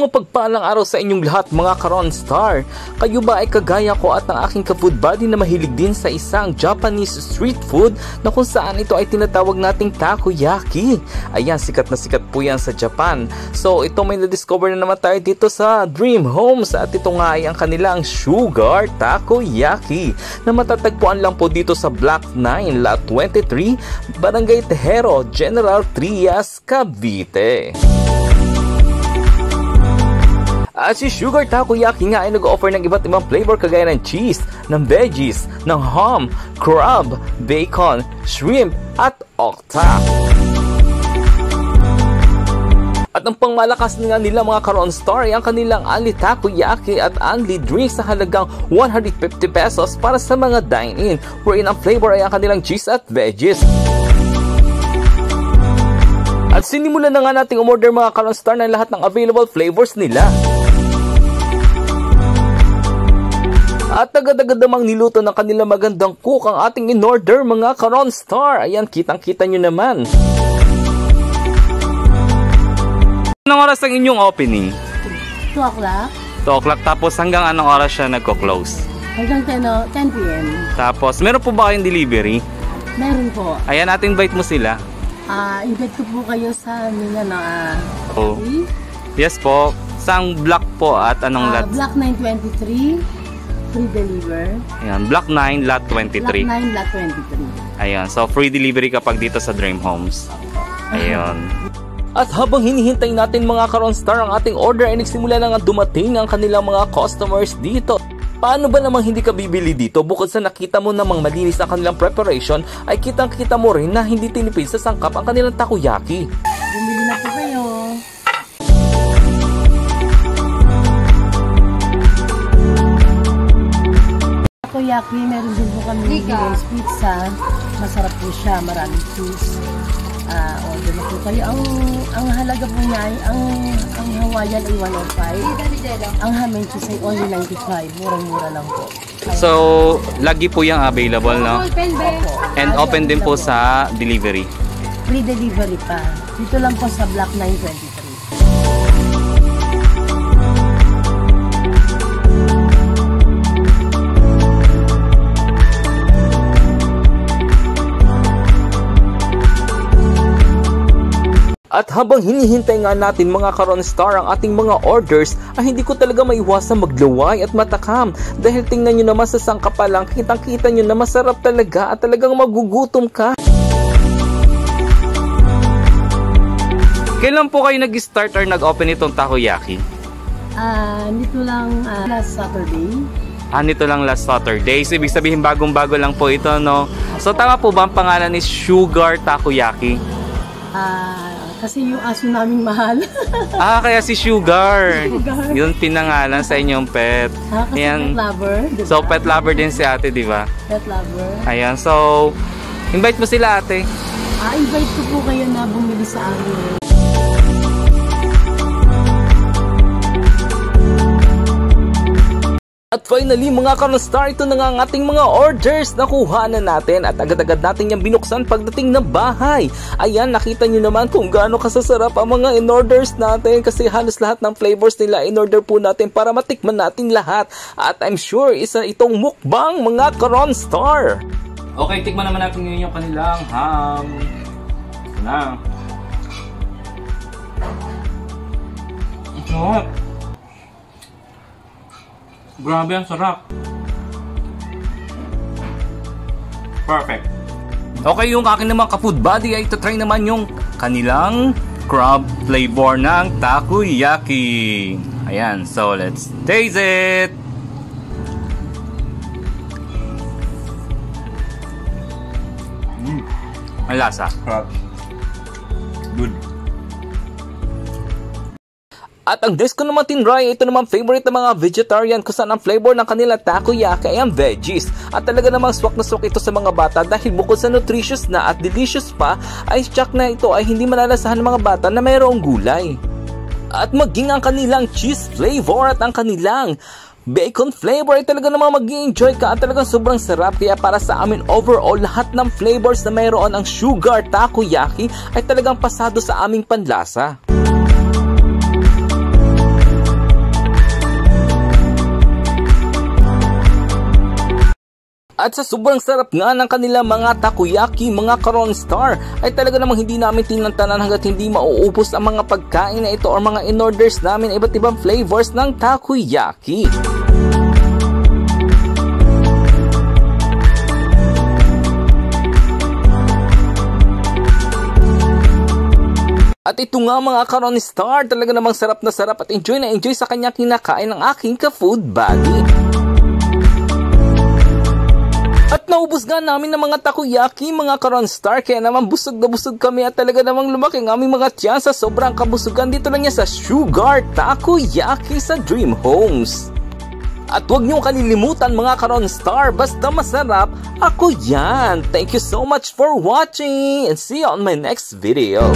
Isang mapagpalang araw sa inyong lahat mga Karon Star. Kayo ba ay kagaya ko at ng aking ka-food buddy na mahilig din sa isang Japanese street food na kung saan ito ay tinatawag nating takoyaki? Ayan, sikat na sikat po yan sa Japan. So ito may na-discover na naman tayo dito sa Dream Homes at ito nga ay ang kanilang Sugar Takoyaki na matatagpuan lang po dito sa Block 9, Lot 23, Barangay Tejero, General Trias, Cavite. At si Sugar Takoyaki nga ay nag-offer ng iba't ibang flavor kagaya ng cheese, ng veggies, ng ham, crab, bacon, shrimp at okta. At ang pangmalakas nga nila mga Karon Star ay ang kanilang Only Takoyaki at Only Drinks sa halagang 150 pesos para sa mga dine-in, wherein ang flavor ay ang kanilang cheese at veggies. At sinimulan na nga nating umorder mga Karon Star ng lahat ng available flavors nila. At agad-agad namang niluto ng kanilang magandang cook ang ating in-order mga Karon Star. Ayan, kitang-kita nyo naman. Anong oras ang inyong opening? 2 o'clock. 2 o'clock, tapos hanggang anong oras siya nagko-close? Hanggang 10 p.m. Tapos, meron po ba kayong delivery? Meron po. Ayan, invite mo sila. Invite ko po kayo sa Oh. Yes po. Saang block po at anong lot? Block 923. Free deliver. Ayan, Block 9, Lot 23. Block 9, Lot 23. Ayan, so free delivery kapag dito sa Dream Homes. Ayan. At habang hinihintay natin mga Karon Star ang ating order ay nagsimula na nga dumating ang kanilang mga customers dito. Paano ba namang hindi ka bibili dito? Bukod sa nakita mo namang malinis ang kanilang preparation, ay kitang-kita mo rin na hindi tinipid sa sangkap ang kanilang takoyaki. Bumili na po kayo. Takoyaki, meron din po kami Vegans pizza. Masarap po siya, maraming cheese. Order na po kayo. Ang halaga po niya ay ang Hawaiian ay 105. Ang ham and cheese ay only 95. Murang-mura lang po. So, lagi po yung available, no? And open din po sa delivery. Free delivery pa. Dito lang po sa Block 923. At habang hinihintay nga natin mga Karon Star ang ating mga orders, ay hindi ko talaga maiwasang magluway at matakam. Dahil tingnan nyo naman sa sangkap pa lang, kitang-kita nyo na masarap talaga at talagang magugutom ka. Kailan po kayo nag-start or nag-open itong takoyaki? Nito lang last Saturday. Nito lang last Saturday. So, ibig sabihin bagong-bago lang po ito, no? So, tama po ba ang pangalan is Sugar Takoyaki? Kasi yung aso naming mahal. Kaya si Sugar. Yun pinangalan sa inyong pet. Kasi ayan. pet lover. Diba? So, pet lover din si ate, di ba? Pet lover. Ayan, so, invite mo sila ate. Invite ko po kayo na bumili sa amin. At finally mga Karon Star, ito na nga ang ating mga orders na kuha na natin at agad-agad natin yung binuksan pagdating ng bahay. Ayan, nakita nyo naman kung gaano kasasarap ang mga in-orders natin kasi halos lahat ng flavors nila in-order po natin para matikman natin lahat. At I'm sure isa itong mukbang mga Karon Star. Okay, tikman naman natin ngayon yung kanilang ham. Ito na. Ito. Grabe, ang sarap. Perfect. Okay, yung akin naman ka-food buddy ay itatry naman yung kanilang crab flavor ng takoyaki. Ayan, so let's taste it. Ang lasa. Good. At ang next ko naman tinry, ito naman favorite ng mga vegetarian kung saan ang flavor ng kanilang takoyaki ay ang veggies. At talaga namang swak na swak ito sa mga bata dahil bukod sa nutritious na at delicious pa, ay tsak na ito ay hindi malalasahan ng mga bata na mayroong gulay. At maging ang kanilang cheese flavor at ang kanilang bacon flavor ay talaga namang mag-i-enjoy ka at talagang sobrang sarap. Kaya para sa amin overall, lahat ng flavors na mayroon ang Sugar Takoyaki ay talagang pasado sa aming panlasa. At sa sobrang sarap nga ng kanila mga takoyaki, mga Karon Star, ay talaga namang hindi namin tinantanan hanggat hindi mauubos ang mga pagkain na ito or mga in-orders namin iba't ibang flavors ng takoyaki. At ito nga mga Karon Star, talaga namang sarap na sarap at enjoy na enjoy sa kanya kinakain ng aking ka-food buddy. At naubos nga namin ng mga takoyaki, mga Karon Star, kaya naman busog na busog kami at talaga namang lumaki ang aming mga tiyan sa sobrang kabusugan. Dito lang yan sa Sugar Takoyaki sa Dream Homes. At huwag niyong kalilimutan mga Karon Star, basta masarap, ako yan. Thank you so much for watching and see you on my next video.